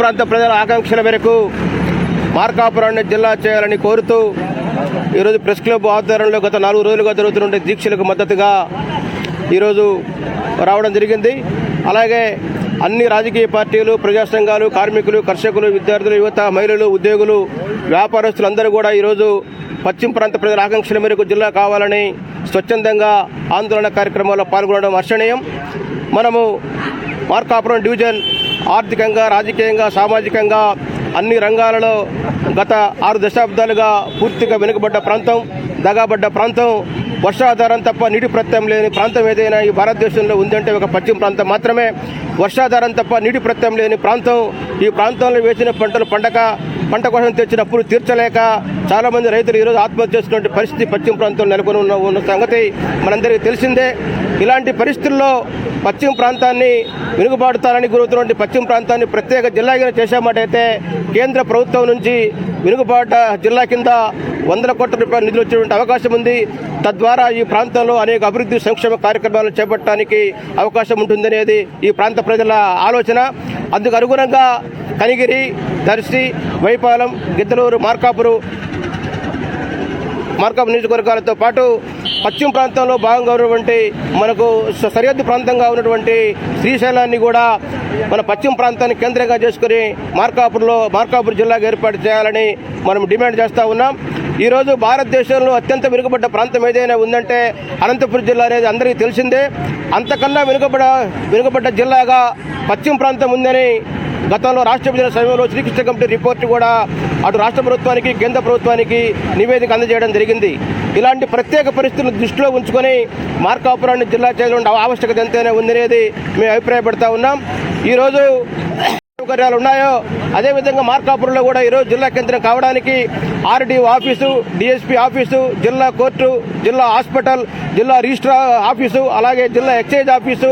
ప్రాంత ప్రజల ఆకాంక్షల మేరకు మార్కాపురాన్ని జిల్లా చేయాలని కోరుతూ ఈరోజు ప్రెస్ క్లబ్ ఆధ్వర్యంలో గత 4 రోజులుగా జరుగుతున్న దీక్షలకు మద్దతుగా ఈరోజు రావడం జరిగింది. అలాగే అన్ని రాజకీయ పార్టీలు, ప్రజా సంఘాలు, కార్మికులు, కర్షకులు, విద్యార్థులు, యువత, మహిళలు, ఉద్యోగులు, వ్యాపారస్తులందరూ కూడా ఈరోజు పశ్చిమ ప్రాంత ప్రజల ఆకాంక్షల మేరకు జిల్లా కావాలని స్వచ్ఛందంగా ఆందోళన కార్యక్రమాల్లో పాల్గొనడం హర్షణీయం. మనము మార్కాపురం డివిజన్ ఆర్థికంగా, రాజకీయంగా, సామాజికంగా అన్ని రంగాలలో గత 6 దశాబ్దాలుగా పూర్తిగా వెనుకబడ్డ ప్రాంతం, దగాబడ్డ ప్రాంతం. వర్షాధారం తప్ప నీటి ప్రత్యయం లేని ప్రాంతం ఏదైనా ఈ భారతదేశంలో ఉందంటే ఒక పశ్చిమ ప్రాంతం మాత్రమే. వర్షాధారం తప్ప నీటి ప్రత్యయం లేని ప్రాంతం. ఈ ప్రాంతంలో వేసిన పంటలు పంట కోసం తెచ్చిన అప్పులు తీర్చలేక చాలామంది రైతులు ఈరోజు ఆత్మహత్య చేసుకునే పరిస్థితి పశ్చిమ ప్రాంతంలో నెలకొని ఉన్న సంగతి మనందరికీ తెలిసిందే. ఇలాంటి పరిస్థితుల్లో పశ్చిమ ప్రాంతాన్ని వెనుకబాటుతారని గురవుతున్నటువంటి పశ్చిమ ప్రాంతాన్ని ప్రత్యేక జిల్లాగా చేశామటైతే కేంద్ర ప్రభుత్వం నుంచి వెనుకబాట జిల్లా కింద 100 కోట్ల రూపాయల నిధులు వచ్చేటువంటి అవకాశం ఉంది. తద్వారా ఈ ప్రాంతంలో అనేక అభివృద్ధి సంక్షేమ కార్యక్రమాలను చేపట్టడానికి అవకాశం ఉంటుందనేది ఈ ప్రాంత ప్రజల ఆలోచన. అందుకు అనుగుణంగా కనిగిరి, దర్శి, వైపాలెం, గిద్దలూరు, మార్కాపురం నియోజకవర్గాలతో పాటు పశ్చిమ ప్రాంతంలో భాగంగా ఉన్నటువంటి మనకు సరిహద్దు ప్రాంతంగా ఉన్నటువంటి శ్రీశైలాన్ని కూడా మన పశ్చిమ ప్రాంతాన్ని కేంద్రంగా చేసుకుని మార్కాపురం జిల్లాగా ఏర్పాటు చేయాలని మనం డిమాండ్ చేస్తూ ఉన్నాం. ఈరోజు భారతదేశంలో అత్యంత వెనుకబడ్డ ప్రాంతం ఏదైనా ఉందంటే అనంతపురం జిల్లా అనేది అందరికీ తెలిసిందే. అంతకన్నా వెనుకబడ్డ జిల్లాగా పశ్చిమ ప్రాంతం ఉందని గతంలో రాష్ట్ర విభజన సమయంలో శ్రీకృష్ణ కమిటీ రిపోర్టు కూడా అటు రాష్ట్ర ప్రభుత్వానికి, కేంద్ర ప్రభుత్వానికి నివేదిక అందజేయడం జరిగింది. ఇలాంటి ప్రత్యేక పరిస్థితులను దృష్టిలో ఉంచుకొని మార్కాపురాన్ని జిల్లా చేయాల్సిన ఆవశ్యకత ఎంతైనా ఉందనేది మేము అభిప్రాయపడతా ఉన్నాం. ఈరోజు సౌకర్యాలు ఉన్నాయో అదేవిధంగా మార్కాపురంలో కూడా ఈరోజు జిల్లా కేంద్రం కావడానికి ఆర్డీఓ ఆఫీసు, డిఎస్పీ ఆఫీసు, జిల్లా కోర్టు, జిల్లా హాస్పిటల్, జిల్లా రిజిస్ట్రార్ ఆఫీసు, అలాగే జిల్లా ఎక్సైజ్ ఆఫీసు,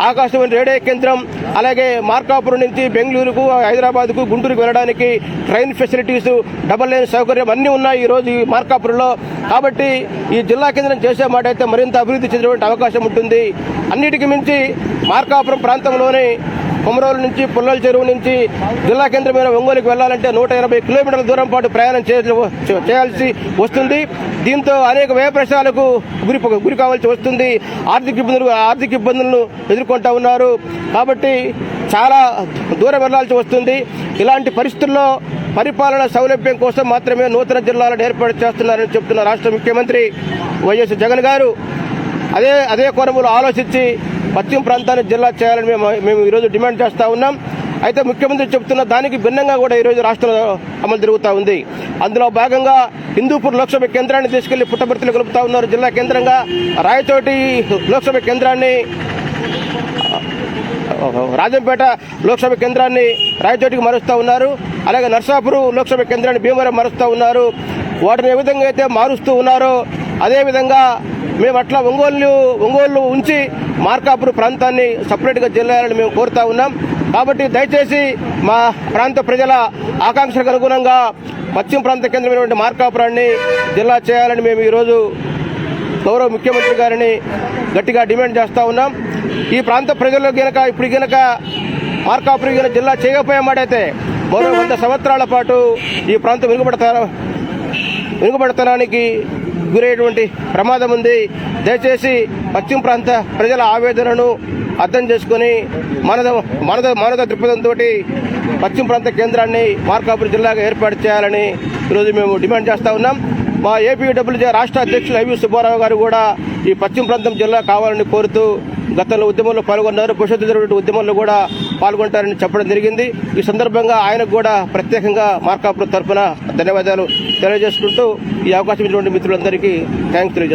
ఆకాశవాణి రేడియో కేంద్రం, అలాగే మార్కాపురం నుంచి బెంగళూరుకు, హైదరాబాద్కు, గుంటూరుకు వెళ్ళడానికి ట్రైన్ ఫెసిలిటీసు, డబుల్ లైన్ సౌకర్యం అన్నీ ఉన్నాయి ఈరోజు ఈ మార్కాపురంలో. కాబట్టి ఈ జిల్లా కేంద్రం చేసే మాట అయితే మరింత అభివృద్ధి చెందేటువంటి అవకాశం ఉంటుంది. అన్నిటికీ మించి మార్కాపురం ప్రాంతంలోని కొమరోలు నుంచి, పుల్లల చెరువు నుంచి జిల్లా కేంద్రమైన ఒంగోలుకి వెళ్లాలంటే 180 కిలోమీటర్ల దూరం పాటు ప్రయాణం చేయాల్సి వస్తుంది. దీంతో అనేక వ్యయ ప్రశ్నలకు గురి కావాల్సి వస్తుంది. ఆర్థిక ఇబ్బందులను ఎదుర్కొంటా ఉన్నారు. కాబట్టి చాలా దూరం వెళ్లాల్సి వస్తుంది. ఇలాంటి పరిస్థితుల్లో పరిపాలన సౌలభ్యం కోసం మాత్రమే నూతన జిల్లాలను ఏర్పాటు చేస్తున్నారని చెప్తున్న రాష్ట్ర ముఖ్యమంత్రి వైఎస్ జగన్ గారు అదే కోణంలో ఆలోచించి పశ్చిమ ప్రాంతాన్ని జిల్లా చేయాలని మేము ఈరోజు డిమాండ్ చేస్తూ ఉన్నాం. అయితే ముఖ్యమంత్రి చెబుతున్న దానికి భిన్నంగా కూడా ఈరోజు రాష్ట్రంలో అమలు జరుగుతూ ఉంది. అందులో భాగంగా హిందూపూర్ లోక్సభ కేంద్రాన్ని తీసుకెళ్లి పుట్టపర్తిలో కలుపుతా ఉన్నారు జిల్లా కేంద్రంగా. రాయచోటి లోక్సభ కేంద్రాన్ని, రాజంపేట లోక్సభ కేంద్రాన్ని రాయచోటికి మారుస్తూ ఉన్నారు. అలాగే నర్సాపురం లోక్సభ కేంద్రాన్ని భీమవరం మారుస్తూ ఉన్నారు. వాటిని ఏ విధంగా అయితే మారుస్తూ ఉన్నారో అదేవిధంగా మేము అట్లా ఒంగోలు ఉంచి మార్కాపురం ప్రాంతాన్ని సపరేట్గా జిల్లాలని మేము కోరుతా ఉన్నాం. కాబట్టి దయచేసి మా ప్రాంత ప్రజల ఆకాంక్షలకు అనుగుణంగా పశ్చిమ ప్రాంత కేంద్రమైనటువంటి మార్కాపురాన్ని జిల్లా చేయాలని మేము ఈరోజు గౌరవ ముఖ్యమంత్రి గారిని గట్టిగా డిమాండ్ చేస్తూ ఉన్నాం. ఈ ప్రాంత ప్రజలు ఇప్పుడు మార్కాపురం జిల్లా చేయకపోయామాడైతే మరో 100 సంవత్సరాల పాటు ఈ ప్రాంతం వెనుకబడతనానికి గురయ్యేటువంటి ప్రమాదం ఉంది. దయచేసి పశ్చిమ ప్రాంత ప్రజల ఆవేదనను అర్థం చేసుకుని మానవ దృక్పథంతో పశ్చిమ ప్రాంత కేంద్రాన్ని మార్కాపురం జిల్లాగా ఏర్పాటు చేయాలని ఈరోజు మేము డిమాండ్ చేస్తూ ఉన్నాం. మా ఏపీడబ్ల్యూజే రాష్ట్ర అధ్యక్షులు ఐవి సుబ్బారావు గారు కూడా ఈ పశ్చిమ ప్రాంతం జిల్లా కావాలని కోరుతూ గతంలో ఉద్యమంలో పాల్గొన్నారు. భవిష్యత్తు జరిగిన ఉద్యమంలో కూడా పాల్గొంటారని చెప్పడం జరిగింది. ఈ సందర్భంగా ఆయనకు కూడా ప్రత్యేకంగా మార్కాపురం తరఫున ధన్యవాదాలు తెలియజేసుకుంటూ ఈ అవకాశం ఇచ్చినటువంటి మిత్రులందరికీ థ్యాంక్స్ తెలియజేస్తున్నాను.